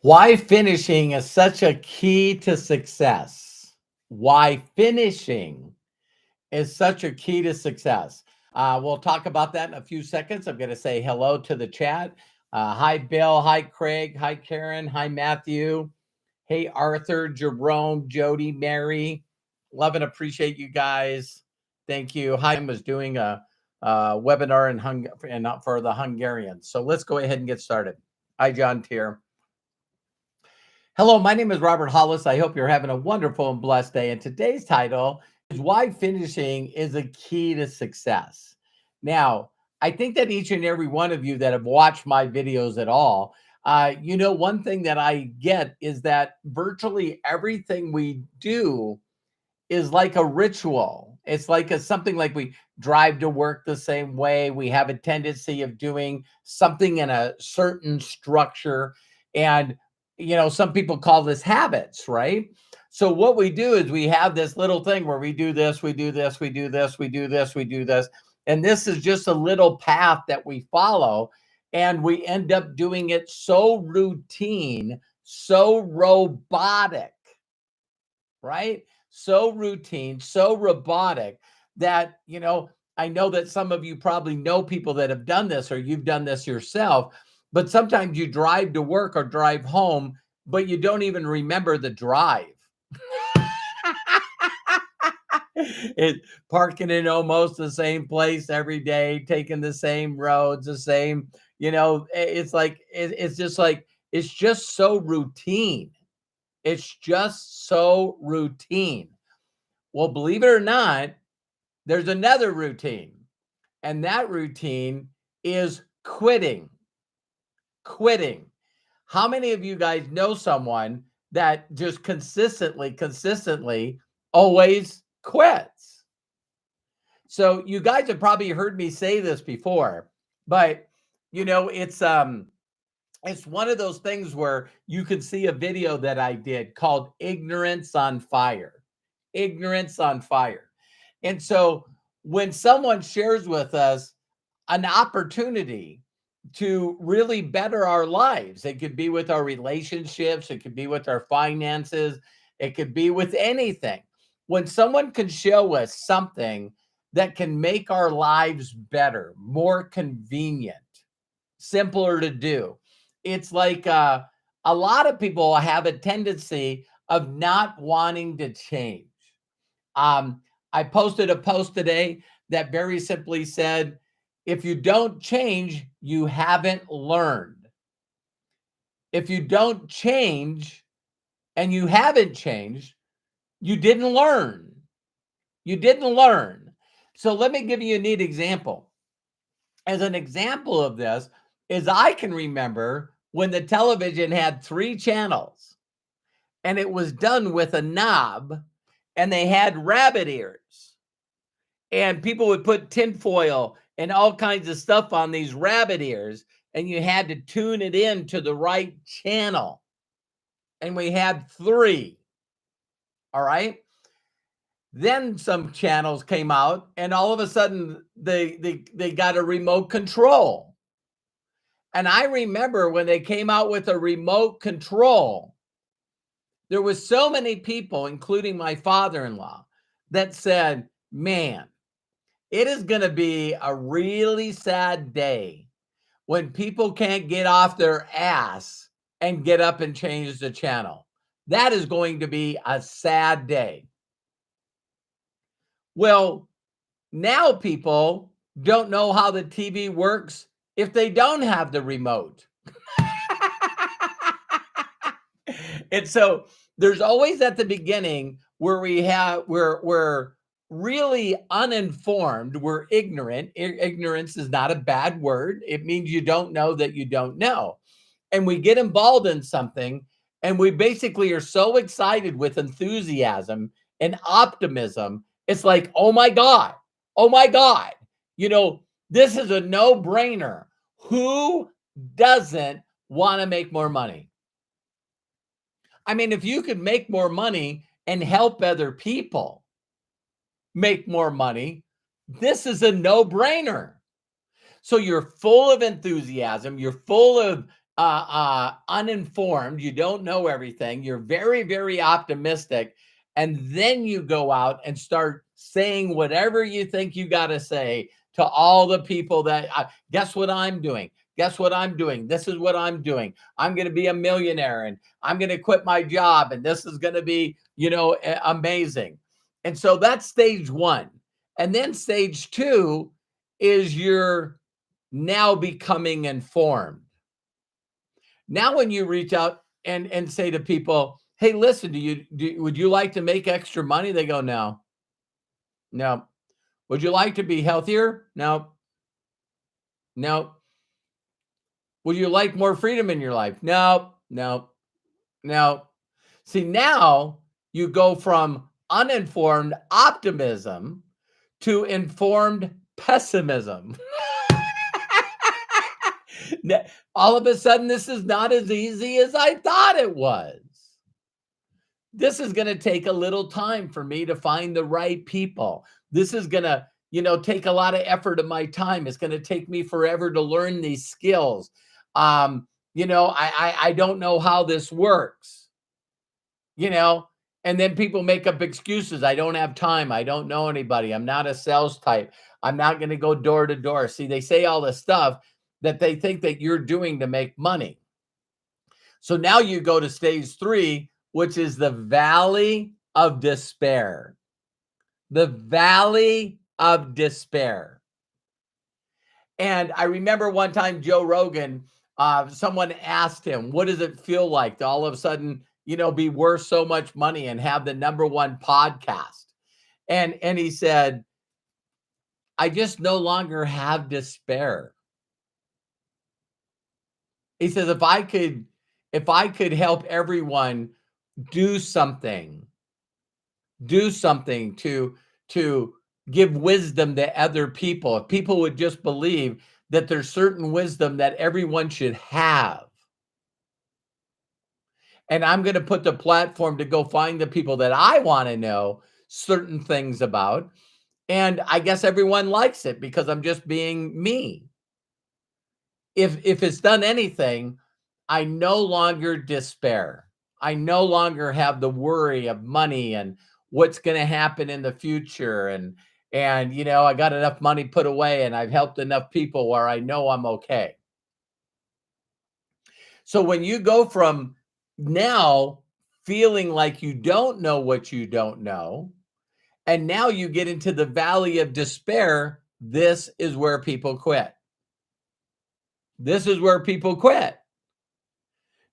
Why finishing is such a key to success. Why finishing is such a key to success. We'll talk about that in a few seconds. I'm going to say hello to the chat. Hi, Bill. Hi, Craig. Hi, Karen. Hi, Matthew. Hey, Arthur, Jerome, Jody, Mary. Love and appreciate you guys. Thank you. Hi, I was doing a webinar for the Hungarians. So let's go ahead and get started. Hi, John Tier. Hello, my name is Robert Hollis. I hope you're having a wonderful and blessed day. And today's title is Why Finishing is a Key to Success. Now, I think that each and every one of you that have watched my videos at all, one thing that I get is that virtually everything we do is like a ritual. It's like something like we drive to work the same way. We have a tendency of doing something in a certain structure. And, some people call this habits, right? So what we do is we have this little thing where we do this, we do this, we do this, we do this, we do this. And this is just a little path that we follow. And we end up doing it so routine, so robotic, right? So routine, so robotic that, I know that some of you probably know people that have done this or you've done this yourself, but sometimes you drive to work or drive home, but you don't even remember the drive. It parking in almost the same place every day, taking the same roads, the same, it's just so routine. It's just so routine. Well, believe it or not, there's another routine, and that routine is quitting. Quitting. How many of you guys know someone that just consistently always quits? So you guys have probably heard me say this before, but it's one of those things where you could see a video that I did called Ignorance on Fire. Ignorance on Fire. And so when someone shares with us an opportunity to really better our lives, it could be with our relationships, it could be with our finances, it could be with anything. When someone can show us something that can make our lives better, more convenient, simpler to do, it's like a lot of people have a tendency of not wanting to change. I posted a post today that very simply said, if you don't change, you haven't learned. If you don't change and you haven't changed, you didn't learn. You didn't learn. So let me give you a neat example. As an example of this is I can remember when the television had 3 channels and it was done with a knob and they had rabbit ears. And people would put tinfoil and all kinds of stuff on these rabbit ears, and you had to tune it in to the right channel. And we had 3. All right. Then some channels came out, and all of a sudden they got a remote control. And I remember when they came out with a remote control, there was so many people, including my father-in-law, that said, man, it is going to be a really sad day when people can't get off their ass and get up and change the channel. That is going to be a sad day. Well, now people don't know how the TV works if they don't have the remote. And so there's always at the beginning where we're really uninformed, we're ignorant. Ignorance is not a bad word. It means you don't know that you don't know. And we get involved in something and we basically are so excited with enthusiasm and optimism. It's like, oh my God, oh my God, this is a no-brainer. Who doesn't want to make more money? I mean, if you could make more money and help other people make more money, this is a no-brainer. So you're full of enthusiasm, you're full of uninformed, you don't know everything, you're very, very optimistic, and then you go out and start saying whatever you think you got to say to all the people that guess what I'm doing? Guess what I'm doing? This is what I'm doing. I'm going to be a millionaire and I'm going to quit my job and this is going to be, amazing. And so that's stage one. And then stage two is you're now becoming informed. Now, when you reach out and say to people, "Hey, listen, would you like to make extra money?" They go, "No, no." Would you like to be healthier? No, no. Would you like more freedom in your life? No, no, no. See, now you go from uninformed optimism to informed pessimism. All of a sudden, this is not as easy as I thought it was. This is going to take a little time for me to find the right people. This is going to, take a lot of effort of my time. It's going to take me forever to learn these skills. I don't know how this works, and then people make up excuses. I don't have time. I don't know anybody. I'm not a sales type. I'm not going to go door to door. See, they say all this stuff that they think that you're doing to make money. So now you go to stage three, which is the valley of despair. The valley of despair. And I remember one time Joe Rogan, someone asked him, what does it feel like to all of a sudden, be worth so much money and have the number one podcast? And he said, I just no longer have despair. He says, if I could help everyone do something to give wisdom to other people, if people would just believe that there's certain wisdom that everyone should have, and I'm going to put the platform to go find the people that I want to know certain things about, and I guess everyone likes it because I'm just being me. If it's done anything, I no longer despair. I no longer have the worry of money and what's going to happen in the future. And I got enough money put away and I've helped enough people where I know I'm okay. So when you go from now feeling like you don't know what you don't know, and now you get into the valley of despair, this is where people quit. This is where people quit.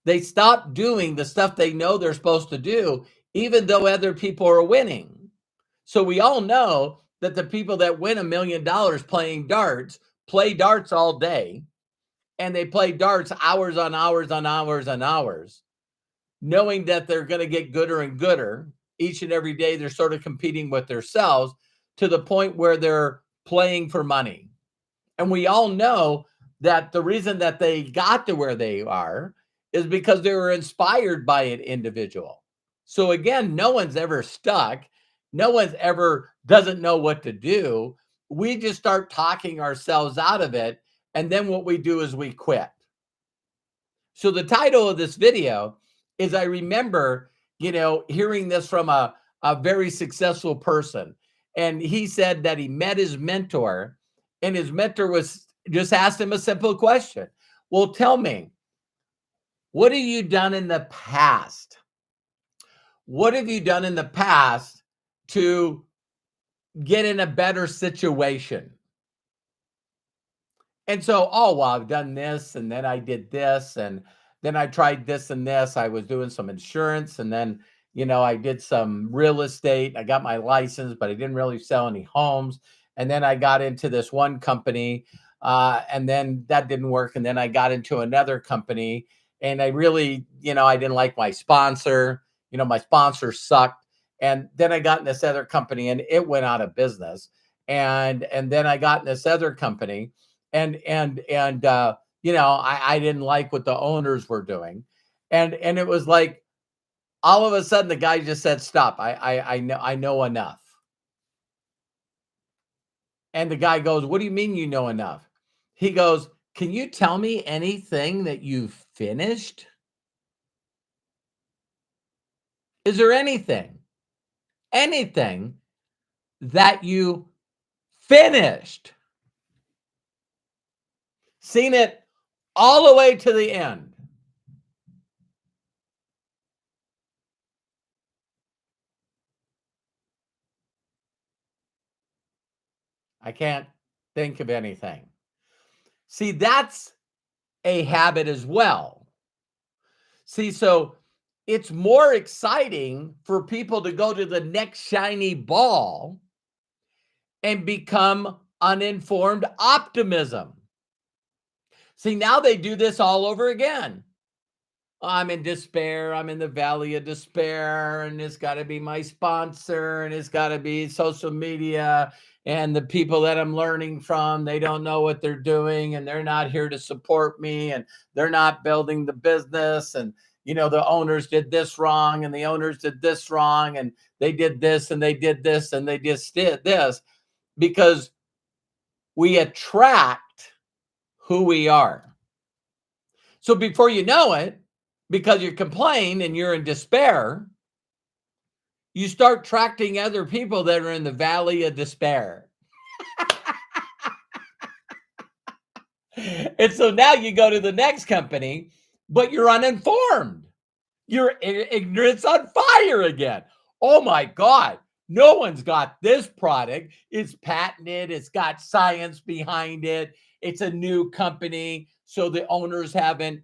They stop doing the stuff they know they're supposed to do, even though other people are winning. So we all know that the people that win $1 million playing darts play darts all day, and they play darts hours on hours on hours on hours, knowing that they're going to get gooder and gooder. Each and every day, they're sort of competing with themselves to the point where they're playing for money. And we all know that the reason that they got to where they are is because they were inspired by an individual. So again, no one's ever stuck. No one's ever doesn't know what to do. We just start talking ourselves out of it. And then what we do is we quit. So the title of this video is, I remember, hearing this from a very successful person. And he said that he met his mentor, and his mentor was just asked him a simple question. Well, tell me, what have you done in the past? What have you done in the past to get in a better situation? And so, oh, well, I've done this, and then I did this, and then I tried this and this. I was doing some insurance, and then, I did some real estate. I got my license, but I didn't really sell any homes. And then I got into this one company, and then that didn't work. And then I got into another company, and I really, I didn't like my sponsor. My sponsor sucked. And then I got in this other company, and it went out of business. And then I got in this other company, and I didn't like what the owners were doing, and it was like all of a sudden the guy just said, "Stop! I know enough." And the guy goes, "What do you mean you know enough?" He goes, Can you tell me anything that you've finished? Is there anything that you finished? Seen it all the way to the end? I can't think of anything. See, that's a habit as well. See, so it's more exciting for people to go to the next shiny ball and become uninformed optimism. See, now they do this all over again. I'm in despair. I'm in the valley of despair, and it's got to be my sponsor, and it's got to be social media, and the people that I'm learning from, they don't know what they're doing, and they're not here to support me, and they're not building the business, and the owners did this wrong, and the owners did this wrong, and they did this, and they did this, and they just did this, because we attract who we are. So before you know it, because you complain and you're in despair, you start attracting other people that are in the valley of despair. And so now you go to the next company, but you're uninformed. You're ignorance on fire again. Oh my God. No one's got this product. It's patented. It's got science behind it. It's a new company. So the owners haven't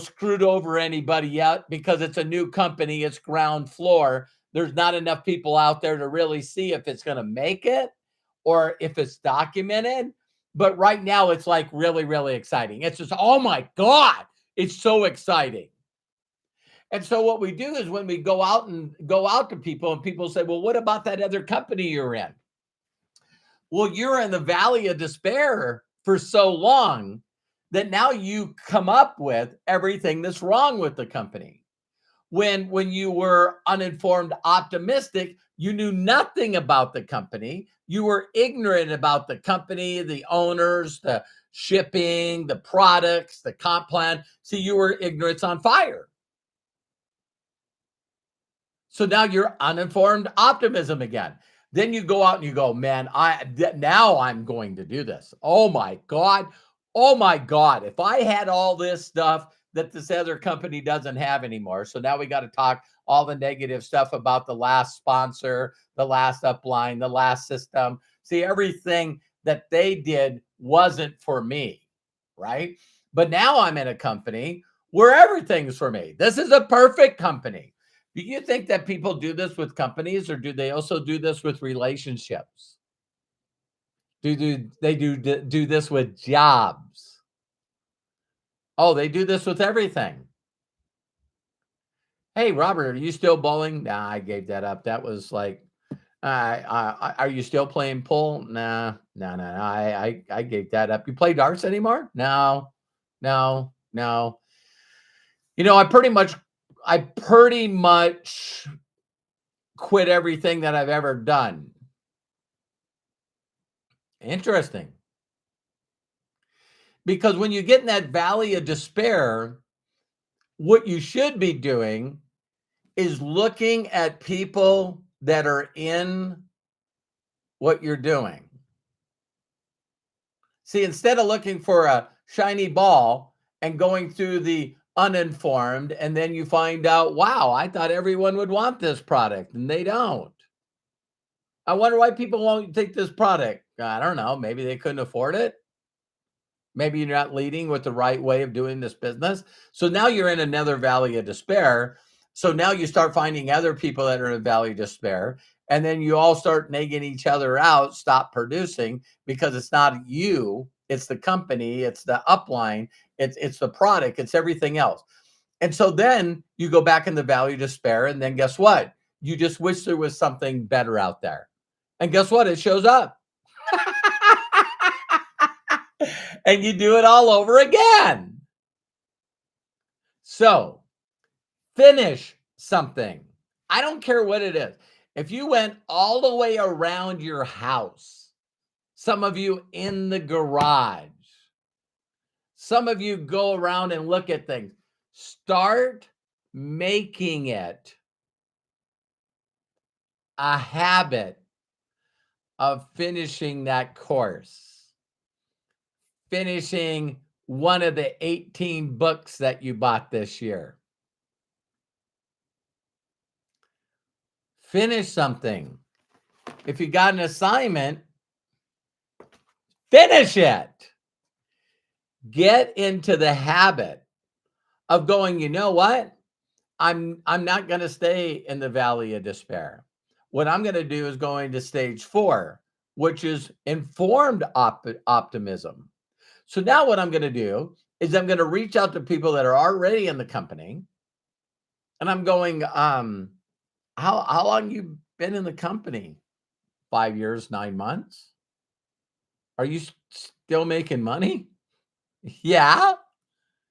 screwed over anybody yet because it's a new company. It's ground floor. There's not enough people out there to really see if it's going to make it or if it's documented. But right now it's like really, really exciting. It's just, oh my God, it's so exciting. And so what we do is when we go out to people and people say, well, what about that other company you're in? Well, you're in the valley of despair for so long that now you come up with everything that's wrong with the company. When you were uninformed optimistic, you knew nothing about the company. You were ignorant about the company, the owners, the shipping, the products, the comp plan. See, you were ignorance on fire. So now you're uninformed optimism again. Then you go out and you go, man, now I'm going to do this. Oh my God. Oh my God. If I had all this stuff that this other company doesn't have anymore. So now we got to talk all the negative stuff about the last sponsor, the last upline, the last system. See, everything that they did wasn't for me, right? But now I'm in a company where everything's for me. This is a perfect company. Do you think that people do this with companies, or do they also do this with relationships? Do they do this with jobs? Oh, they do this with everything. Hey, Robert, are you still bowling? Nah, I gave that up. That was like, are you still playing pool? Nah, no. I gave that up. You play darts anymore? No, no, no. I pretty much quit everything that I've ever done. Interesting. Because when you get in that valley of despair, what you should be doing is looking at people that are in what you're doing. See, instead of looking for a shiny ball and going through the uninformed, and then you find out, wow, I thought everyone would want this product, and they don't. I wonder why people won't take this product. I don't know. Maybe they couldn't afford it. Maybe you're not leading with the right way of doing this business. So now you're in another valley of despair. So now you start finding other people that are in a valley of despair. And then you all start nagging each other out, stop producing, because it's not you, it's the company, it's the upline, it's the product, it's everything else. And so then you go back in the valley of despair. And then guess what? You just wish there was something better out there. And guess what? It shows up. And you do it all over again. So finish something. I don't care what it is. If you went all the way around your house, some of you in the garage, Some of you go around and look at things. Start making it a habit of finishing that course, finishing one of the 18 books that you bought this year. Finish something. If you got an assignment, finish it. Get into the habit of going, you know what? I'm not going to stay in the valley of despair. What I'm going to do is going to stage 4, which is informed optimism. So now what I'm going to do is I'm going to reach out to people that are already in the company. And I'm going, how long you been in the company? 5 years, 9 months? Are you still making money? Yeah.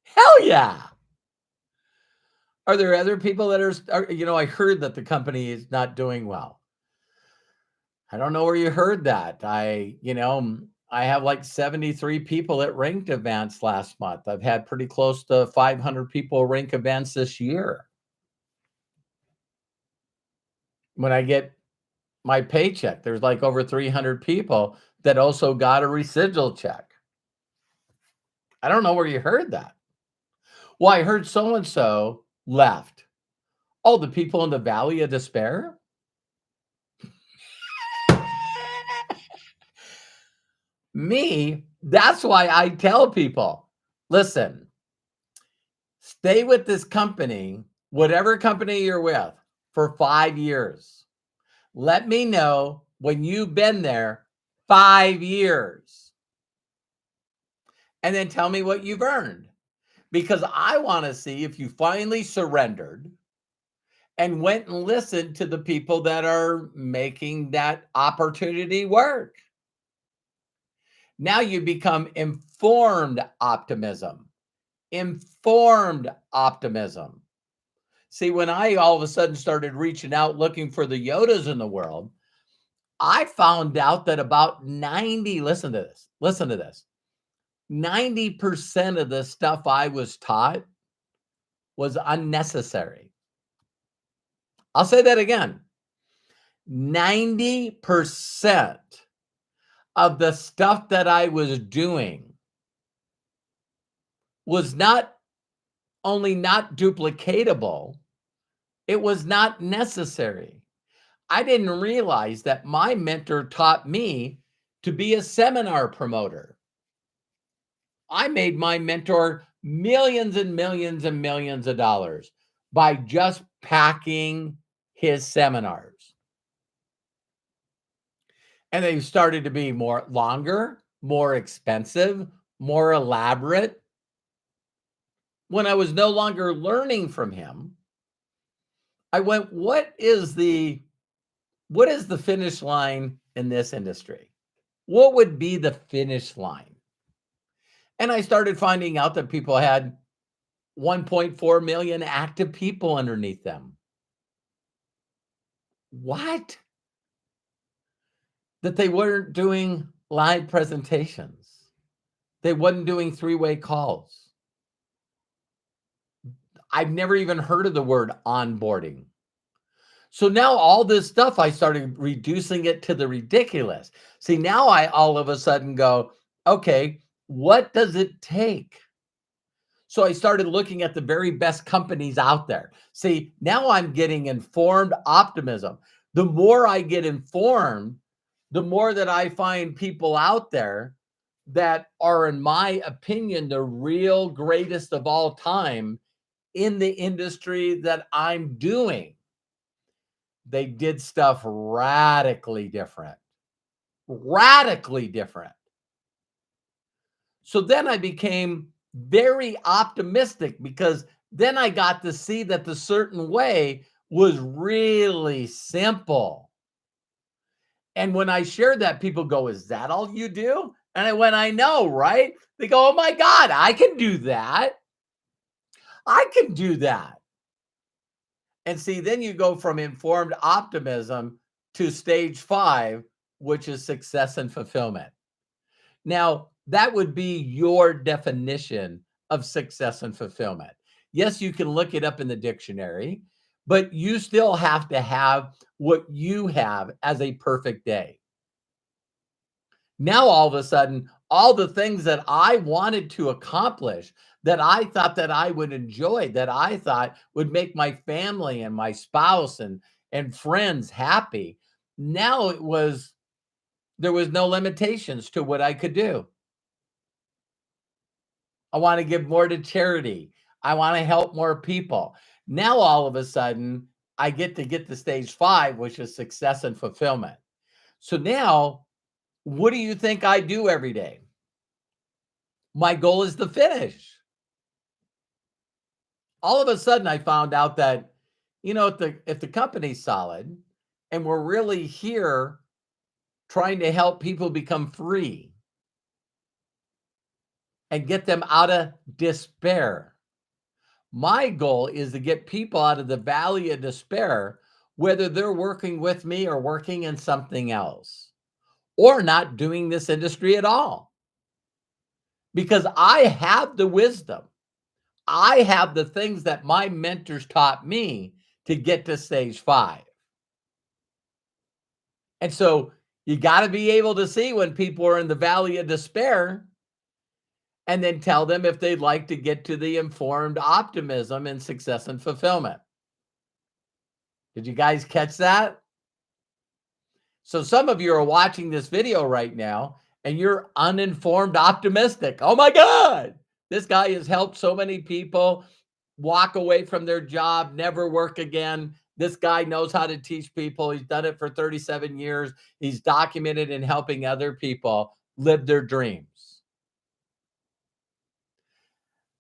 Hell yeah. Are there other people that are, I heard that the company is not doing well. I don't know where you heard that. I have like 73 people at ranked events last month. I've had pretty close to 500 people rank events this year. When I get my paycheck, there's like over 300 people that also got a residual check. I don't know where you heard that. Well, I heard so-and-so left. Oh, the people in the valley of despair? Me, that's why I tell people, listen, stay with this company, whatever company you're with, for 5 years. Let me know when you've been there 5 years. And then tell me what you've earned. Because I want to see if you finally surrendered and went and listened to the people that are making that opportunity work. Now you become informed optimism. Informed optimism. See, when I all of a sudden started reaching out looking for the Yodas in the world, I found out that about 90, listen to this, 90% of the stuff I was taught was unnecessary. I'll say that again. 90% of the stuff that I was doing was not only not duplicatable, it was not necessary. I didn't realize that my mentor taught me to be a seminar promoter. I made my mentor millions and millions and millions of dollars by just packing his seminars. And they started to be longer, more expensive, more elaborate. When I was no longer learning from him, I went, what is the finish line in this industry? What would be the finish line? And I started finding out that people had 1.4 million active people underneath them. What? That they weren't doing live presentations. They wasn't doing 3-way calls. I've never even heard of the word onboarding. So now all this stuff, I started reducing it to the ridiculous. See, now I all of a sudden go, okay, what does it take? So I started looking at the very best companies out there. See, now I'm getting informed optimism. The more I get informed, the more that I find people out there that are, in my opinion, the real greatest of all time in the industry that I'm doing. They did stuff radically different. Radically different. So then I became very optimistic because then I got to see that the certain way was really simple. And when I shared that, people go, is that all you do? And when I know, right? They go, oh my God, I can do that. I can do that. And see, then you go from informed optimism to stage 5, which is success and fulfillment. Now, That would be your definition of success and fulfillment. Yes, you can look it up in the dictionary, but you still have to have what you have as a perfect day. Now, all of a sudden, all the things that I wanted to accomplish, that I thought that I would enjoy, that I thought would make my family and my spouse and friends happy. Now there was no limitations to what I could do. I want to give more to charity. I want to help more people. Now, all of a sudden, I get to stage 5, which is success and fulfillment. So now, what do you think I do every day? My goal is to finish. All of a sudden, I found out that, if the company's solid and we're really here trying to help people become free and get them out of despair. My goal is to get people out of the valley of despair, whether they're working with me or working in something else or not doing this industry at all. Because I have the wisdom. I have the things that my mentors taught me to get to stage 5. And so you got to be able to see when people are in the valley of despair and then tell them if they'd like to get to the informed optimism and success and fulfillment. Did you guys catch that? So some of you are watching this video right now and you're uninformed optimistic. Oh my God, this guy has helped so many people walk away from their job, never work again. This guy knows how to teach people. He's done it for 37 years. He's documented in helping other people live their dreams.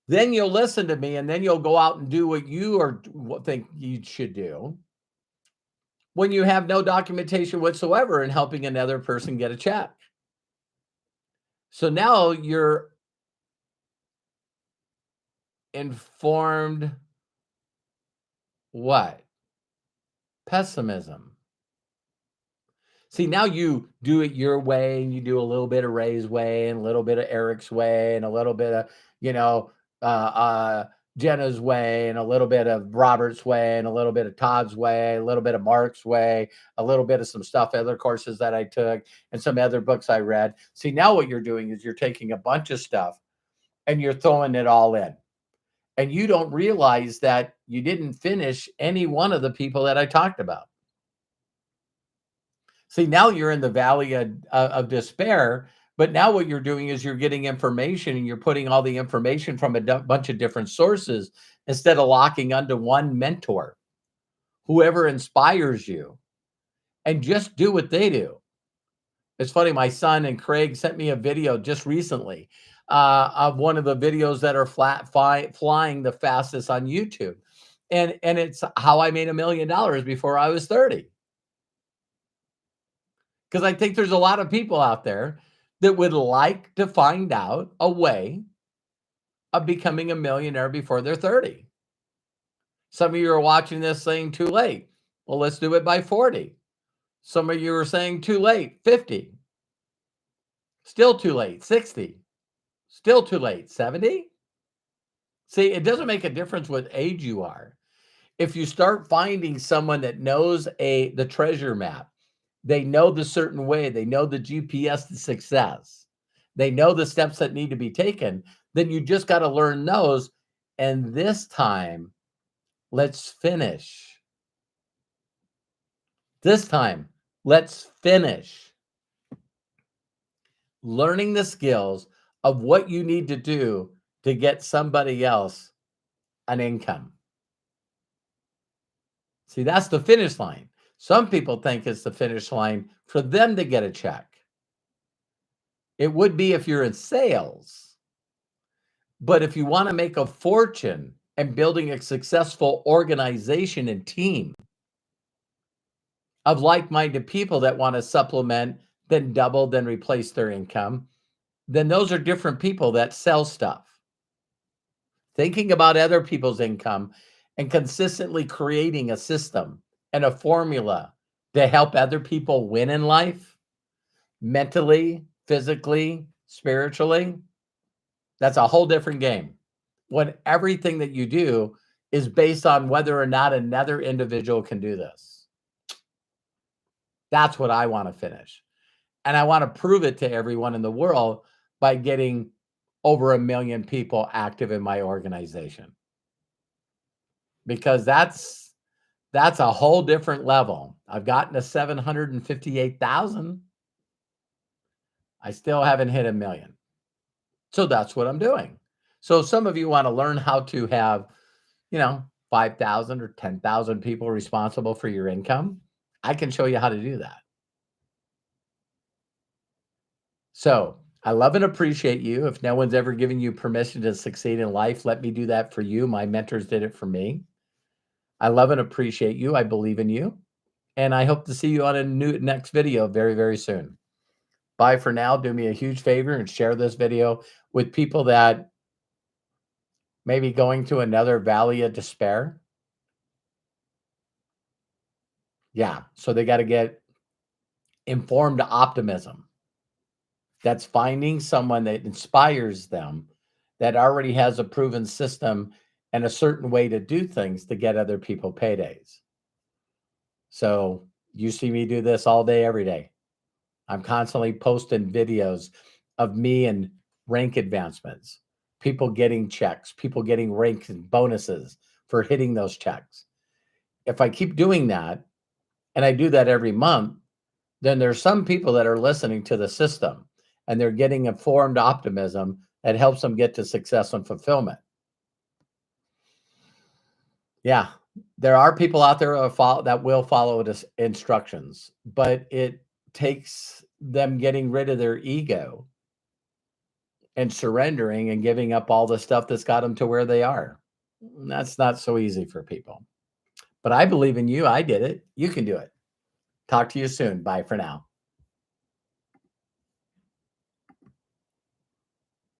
Then you'll listen to me and then you'll go out and do what you think you should do when you have no documentation whatsoever in helping another person get a check. So now you're informed what? Pessimism. See, now you do it your way and you do a little bit of Ray's way and a little bit of Eric's way and a little bit of, Jenna's way and a little bit of Robert's way and a little bit of Todd's way, a little bit of Mark's way, a little bit of some stuff, other courses that I took and some other books I read. See, now what you're doing is you're taking a bunch of stuff and you're throwing it all in. And you don't realize that you didn't finish any one of the people that I talked about. See, now you're in the valley of despair, but now what you're doing is you're getting information and you're putting all the information from a bunch of different sources instead of locking onto one mentor, whoever inspires you, and just do what they do. It's funny, my son and Craig sent me a video just recently of one of the videos that are flying the fastest on YouTube. And it's how I made $1 million before I was 30. Because I think there's a lot of people out there that would like to find out a way of becoming a millionaire before they're 30. Some of you are watching this saying too late. Well, let's do it by 40. Some of you are saying too late, 50. Still too late, 60. Still too late, 70. See, it doesn't make a difference what age you are. If you start finding someone that knows the treasure map, they know the certain way, they know the GPS to success, they know the steps that need to be taken, then you just got to learn those. And this time, let's finish. This time, let's finish learning the skills of what you need to do to get somebody else an income. See, that's the finish line. Some people think it's the finish line for them to get a check. It would be if you're in sales. But if you want to make a fortune and building a successful organization and team of like-minded people that want to supplement, then double, then replace their income, then those are different people that sell stuff. Thinking about other people's income and consistently creating a system and a formula to help other people win in life, mentally, physically, spiritually, that's a whole different game. When everything that you do is based on whether or not another individual can do this. That's what I want to finish. And I want to prove it to everyone in the world by getting over 1 million people active in my organization. Because that's a whole different level. I've gotten to 758,000. I still haven't hit 1 million. So that's what I'm doing. So some of you want to learn how to have, 5,000 or 10,000 people responsible for your income. I can show you how to do that. So I love and appreciate you. If no one's ever given you permission to succeed in life, let me do that for you. My mentors did it for me. I love and appreciate you. I believe in you. And I hope to see you on a next video very, very soon. Bye for now. Do me a huge favor and share this video with people that may be going to another valley of despair. Yeah, so they got to get informed optimism. That's finding someone that inspires them, that already has a proven system and a certain way to do things to get other people paydays. So you see me do this all day, every day. I'm constantly posting videos of me and rank advancements, people getting checks, people getting rank and bonuses for hitting those checks. If I keep doing that, and I do that every month, then there's some people that are listening to the system and they're getting informed optimism that helps them get to success and fulfillment. Yeah, there are people out there that will follow instructions, but it takes them getting rid of their ego and surrendering and giving up all the stuff that's got them to where they are. That's not so easy for people. But I believe in you. I did it. You can do it. Talk to you soon. Bye for now.